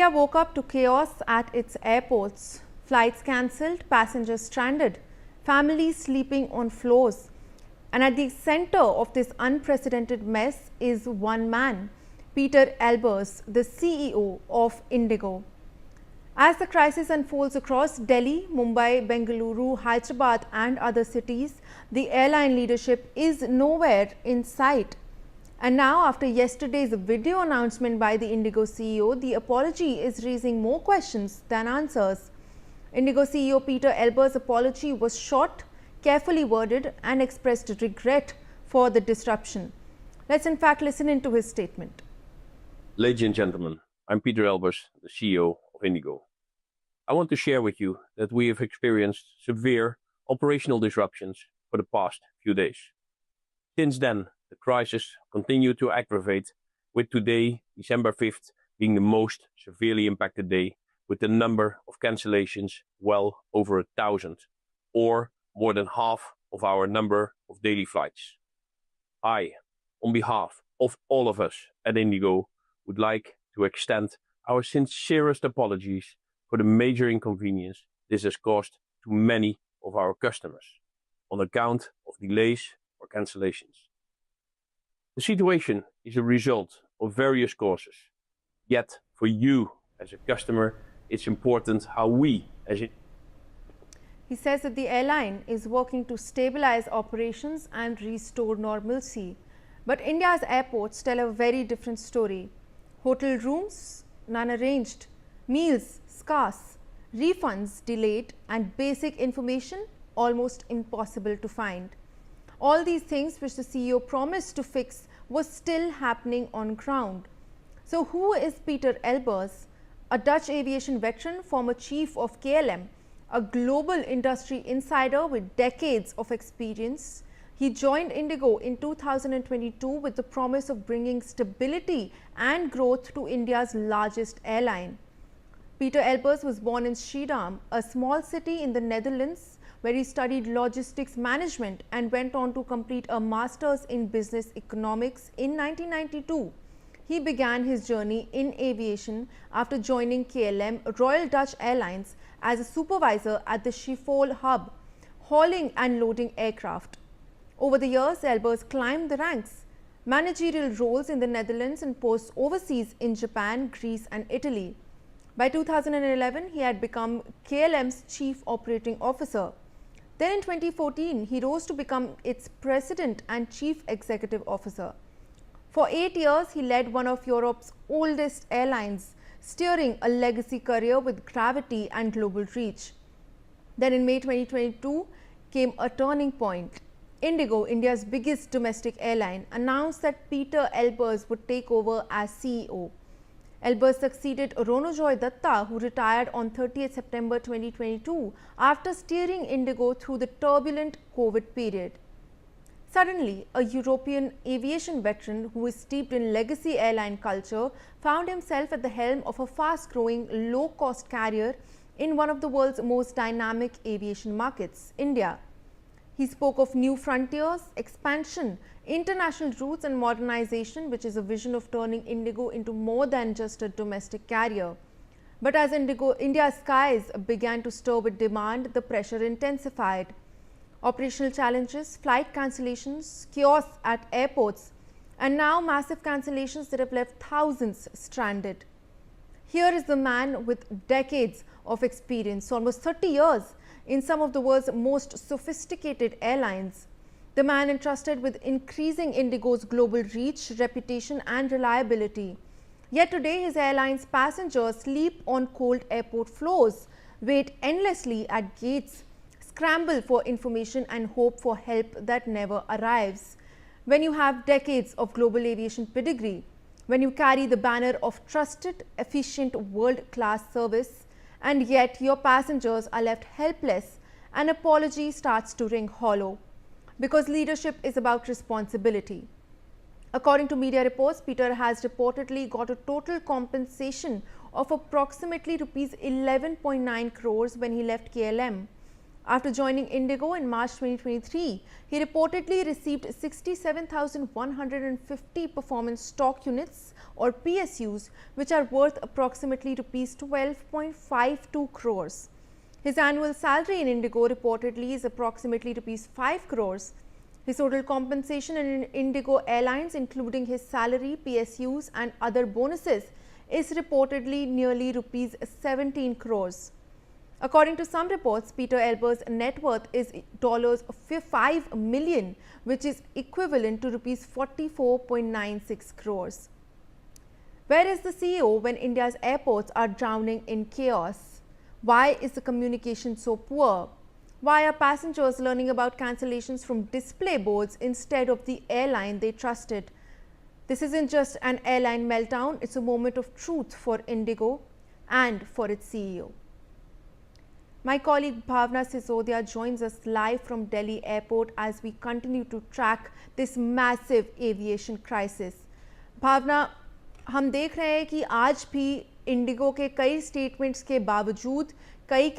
India woke up to chaos at its airports. Flights cancelled, passengers stranded, families sleeping on floors. And at the center of this unprecedented mess is one man, Pieter Elbers, the CEO of IndiGo. As the crisis unfolds across Delhi, Mumbai, Bengaluru, Hyderabad and other cities, the airline leadership is nowhere in sight. And now, after yesterday's video announcement by the IndiGo CEO, the apology is raising more questions than answers. IndiGo CEO Pieter Elbers' apology was short, carefully worded and expressed regret for the disruption. Let's in fact listen into his statement. Ladies and gentlemen, I'm Pieter Elbers, the CEO of IndiGo. I want to share with you that we have experienced severe operational disruptions for the past few days. Since then, the crisis continued to aggravate, with today, December 5th, being the most severely impacted day, with the number of cancellations well over 1,000, or more than half of our number of daily flights. I, on behalf of all of us at IndiGo, would like to extend our sincerest apologies for the major inconvenience this has caused to many of our customers on account of delays or cancellations. The situation is a result of various causes. Yet, for you as a customer, it's important how we as it. He says that the airline is working to stabilize operations and restore normalcy. But India's airports tell a very different story. Hotel rooms, none arranged, meals scarce, refunds delayed and basic information almost impossible to find. All these things which the CEO promised to fix was still happening on ground. So who is Pieter Elbers, a Dutch aviation veteran, former chief of KLM, a global industry insider with decades of experience? He joined IndiGo in 2022 with the promise of bringing stability and growth to India's largest airline. Pieter Elbers was born in Schiedam, a small city in the Netherlands, where he studied logistics management and went on to complete a master's in business economics in 1992. He began his journey in aviation after joining KLM Royal Dutch Airlines as a supervisor at the Schiphol hub, hauling and loading aircraft. Over the years, Elbers climbed the ranks, managerial roles in the Netherlands and posts overseas in Japan, Greece and Italy. By 2011, he had become KLM's chief operating officer. Then in 2014, he rose to become its president and chief executive officer. For 8 years, he led one of Europe's oldest airlines, steering a legacy career with gravity and global reach. Then in May 2022 came a turning point. IndiGo, India's biggest domestic airline, announced that Pieter Elbers would take over as CEO. Elbers succeeded Ronojoy Datta, who retired on 30th September 2022 after steering IndiGo through the turbulent COVID period. Suddenly, a European aviation veteran who is steeped in legacy airline culture found himself at the helm of a fast-growing, low-cost carrier in one of the world's most dynamic aviation markets, India. He spoke of new frontiers, expansion, international routes and modernization, which is a vision of turning IndiGo into more than just a domestic carrier. But as India's skies began to stir with demand, the pressure intensified. Operational challenges, flight cancellations, chaos at airports, and now massive cancellations that have left thousands stranded. Here is the man with decades of experience, almost 30 years, in some of the world's most sophisticated airlines. The man entrusted with increasing IndiGo's global reach, reputation and reliability. Yet today his airline's passengers sleep on cold airport floors, wait endlessly at gates, scramble for information and hope for help that never arrives. When you have decades of global aviation pedigree, when you carry the banner of trusted, efficient, world-class service, and yet your passengers are left helpless, an apology starts to ring hollow. Because leadership is about responsibility. According to media reports, Pieter has reportedly got a total compensation of approximately rupees 11.9 crores when he left KLM. After joining IndiGo in March 2023, he reportedly received 67,150 performance stock units or PSUs, which are worth approximately Rs 12.52 crores. His annual salary in IndiGo reportedly is approximately Rs 5 crores. His total compensation in IndiGo Airlines, including his salary, PSUs and other bonuses, is reportedly nearly Rs 17 crores. According to some reports, Pieter Elbers' net worth is $5 million, which is equivalent to Rs 44.96 crores. Where is the CEO when India's airports are drowning in chaos? Why is the communication so poor? Why are passengers learning about cancellations from display boards instead of the airline they trusted? This isn't just an airline meltdown, it's a moment of truth for IndiGo and for its CEO. My colleague Bhavna Sisodia joins us live from Delhi airport as we continue to track this massive aviation crisis. Bhavna, हम देख रहे हैं कि आज भी Indigo के कई statements के बावजूद कई